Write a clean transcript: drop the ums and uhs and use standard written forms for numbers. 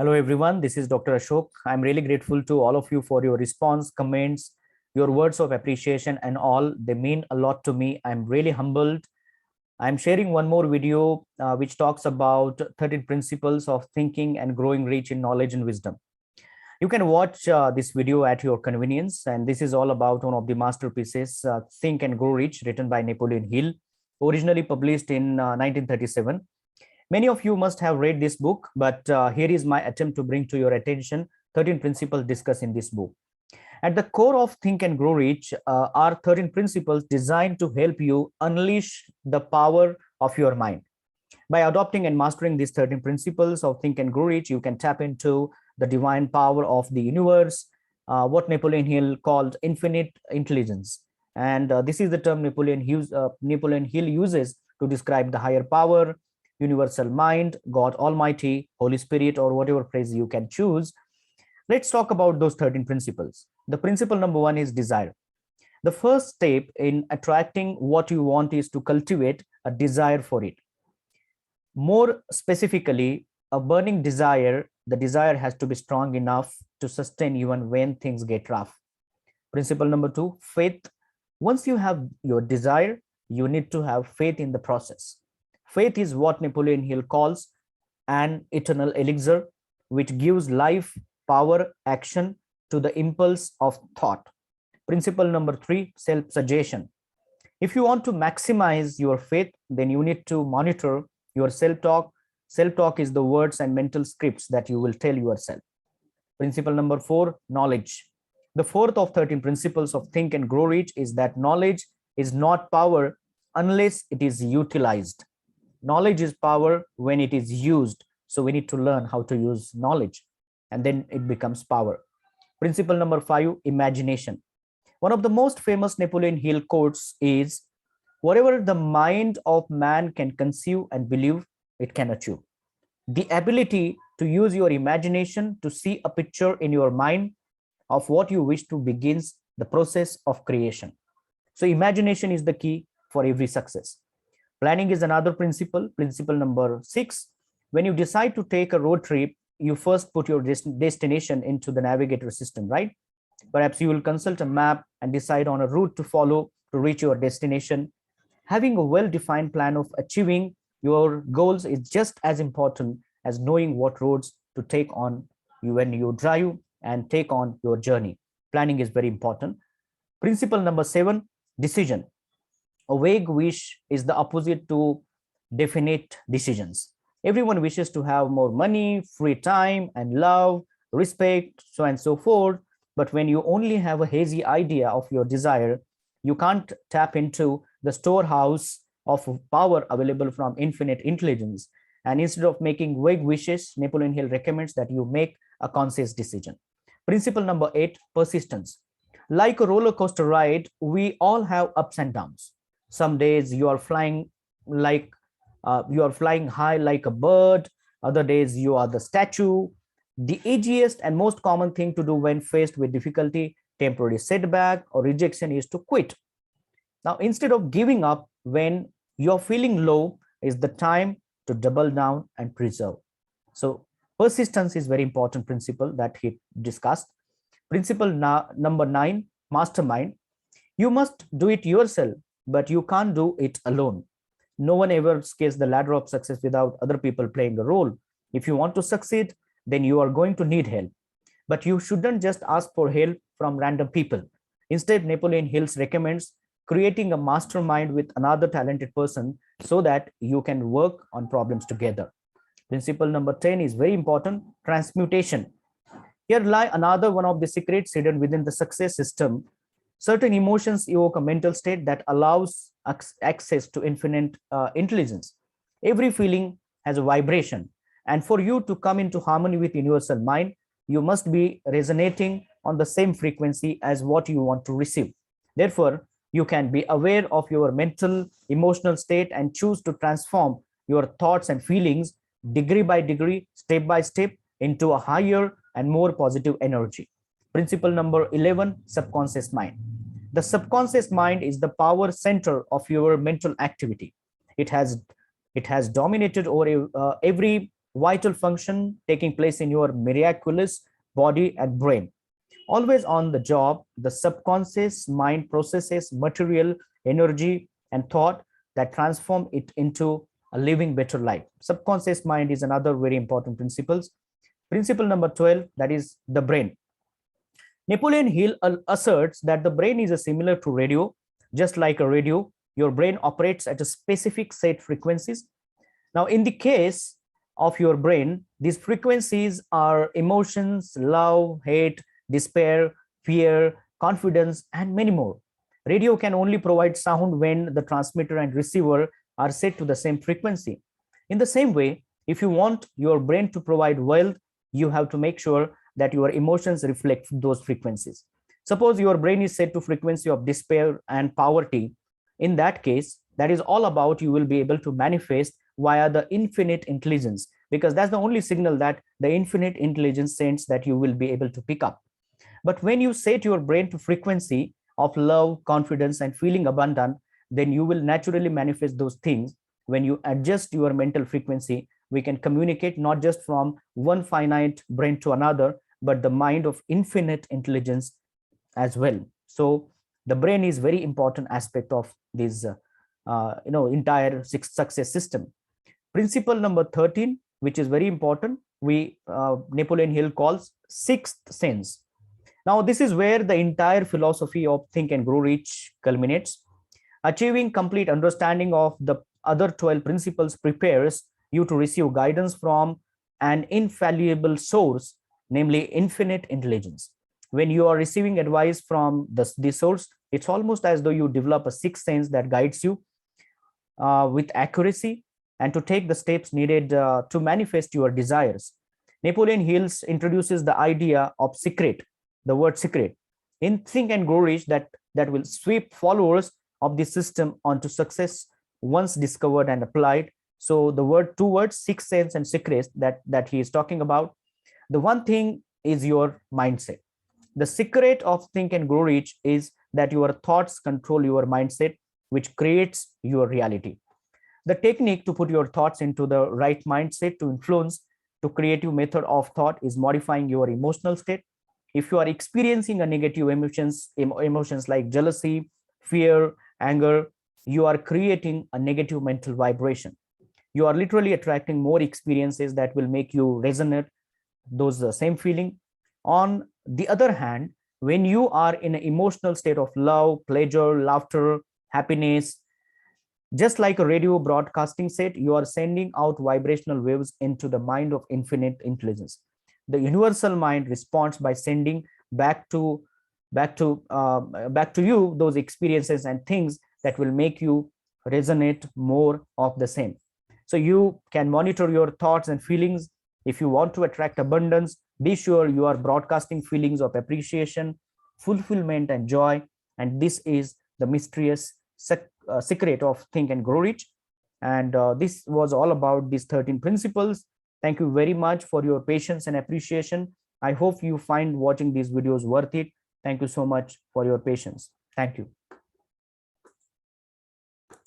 Hello, everyone. This is Dr. Ashok. I'm really grateful to all of you for your response, comments, your words of appreciation, and all. They mean a lot to me. I'm really humbled. I'm sharing one more video which talks about 13 principles of thinking and growing rich in knowledge and wisdom. You can watch this video at your convenience. And this is all about one of the masterpieces, Think and Grow Rich, written by Napoleon Hill, originally published in 1937. Many of you must have read this book, but here is my attempt to bring to your attention 13 principles discussed in this book. At the core of Think and Grow Rich are 13 principles designed to help you unleash the power of your mind. By adopting and mastering these 13 principles of Think and Grow Rich, you can tap into the divine power of the universe, what Napoleon Hill called infinite intelligence. And this is the term Napoleon Hill uses to describe the higher power, universal mind, God Almighty, Holy Spirit, or whatever phrase you can choose. Let's talk about those 13 principles. The principle number one is desire. The first step in attracting what you want is to cultivate a desire for it. More specifically, a burning desire, the desire has to be strong enough to sustain even when things get rough. Principle number two, faith. Once you have your desire, you need to have faith in the process. Faith is what Napoleon Hill calls an eternal elixir, which gives life, power, action to the impulse of thought. Principle number three, self-suggestion. If you want to maximize your faith, then you need to monitor your self-talk. Self-talk is the words and mental scripts that you will tell yourself. Principle number four, knowledge. The fourth of 13 principles of Think and Grow Rich is that knowledge is not power unless it is utilized. Knowledge is power when it is used. So we need to learn how to use knowledge, and then it becomes power. Principle number five, imagination. One of the most famous Napoleon Hill quotes is, whatever the mind of man can conceive and believe, it can achieve. The ability to use your imagination to see a picture in your mind of what you wish to begins the process of creation. So imagination is the key for every success. Planning is another principle. Principle number six, when you decide to take a road trip, you first put your destination into the navigator system, right? Perhaps you will consult a map and decide on a route to follow to reach your destination. Having a well-defined plan of achieving your goals is just as important as knowing what roads to take on when you drive and take on your journey. Planning is very important. Principle number seven, decision. A vague wish is the opposite to definite decisions. Everyone wishes to have more money, free time, and love, respect, so on and so forth. But when you only have a hazy idea of your desire, you can't tap into the storehouse of power available from infinite intelligence. And instead of making vague wishes, Napoleon Hill recommends that you make a conscious decision. Principle number eight, persistence. Like a roller coaster ride, we all have ups and downs. Some days you are flying high like a bird. Other days you are the statue. The easiest and most common thing to do when faced with difficulty, temporary setback, or rejection is to quit. Now, instead of giving up when you're feeling low, is the time to double down and preserve. So persistence is very important principle that he discussed. Principle number nine, mastermind. You must do it yourself, but you can't do it alone. No one ever scales the ladder of success without other people playing a role. If you want to succeed, then you are going to need help. But you shouldn't just ask for help from random people. Instead, Napoleon Hill recommends creating a mastermind with another talented person so that you can work on problems together. Principle number 10 is very important, transmutation. Here lie another one of the secrets hidden within the success system. Certain emotions evoke a mental state that allows access to infinite intelligence. Every feeling has a vibration. And for you to come into harmony with universal mind, you must be resonating on the same frequency as what you want to receive. Therefore, you can be aware of your mental, emotional state and choose to transform your thoughts and feelings degree by degree, step by step, into a higher and more positive energy. Principle number 11, subconscious mind. The subconscious mind is the power center of your mental activity. It has dominated over every vital function taking place in your miraculous body and brain. Always on the job, the subconscious mind processes material, energy, and thought that transform it into a living better life. Subconscious mind is another very important principle. Principle number 12, that is the brain. Napoleon Hill asserts that the brain is similar to radio. Just like a radio, your brain operates at a specific set frequencies. Now, in the case of your brain, these frequencies are emotions, love, hate, despair, fear, confidence, and many more. Radio can only provide sound when the transmitter and receiver are set to the same frequency. In the same way, if you want your brain to provide wealth, you have to make sure that your emotions reflect those frequencies. Suppose your brain is set to frequency of despair and poverty. In that case, that is all about you will be able to manifest via the infinite intelligence, because that's the only signal that the infinite intelligence sends that you will be able to pick up. But when you set your brain to frequency of love, confidence, and feeling abundant, then you will naturally manifest those things. When you adjust your mental frequency, we can communicate not just from one finite brain to another, but the mind of infinite intelligence as well. So the brain is very important aspect of this entire success system. Principle number 13, which is very important, Napoleon Hill calls sixth sense. Now, this is where the entire philosophy of Think and Grow Rich culminates. Achieving complete understanding of the other 12 principles prepares you to receive guidance from an infallible source, namely infinite intelligence. When you are receiving advice from the source, it's almost as though you develop a sixth sense that guides you with accuracy and to take the steps needed to manifest your desires. Napoleon Hill introduces the idea of secret, the word secret, in Think and Grow Rich, that will sweep followers of the system onto success once discovered and applied. So the two words, sixth sense and secret, that he is talking about. The one thing is your mindset. The secret of Think and Grow Rich is that your thoughts control your mindset, which creates your reality. The technique to put your thoughts into the right mindset to influence to creative method of thought is modifying your emotional state. If you are experiencing a negative emotions like jealousy, fear, anger, you are creating a negative mental vibration. You are literally attracting more experiences that will make you resonate those same feeling. On the other hand, when you are in an emotional state of love, pleasure, laughter, happiness, just like a radio broadcasting set, you are sending out vibrational waves into the mind of infinite intelligence. The universal mind responds by sending back to you those experiences and things that will make you resonate more of the same. So you can monitor your thoughts and feelings. If you want to attract abundance, be sure you are broadcasting feelings of appreciation, fulfillment, and joy. And this is the mysterious secret of Think and Grow Rich. And this was all about these 13 principles. Thank you very much for your patience and appreciation. I hope you find watching these videos worth it. Thank you so much for your patience. Thank you.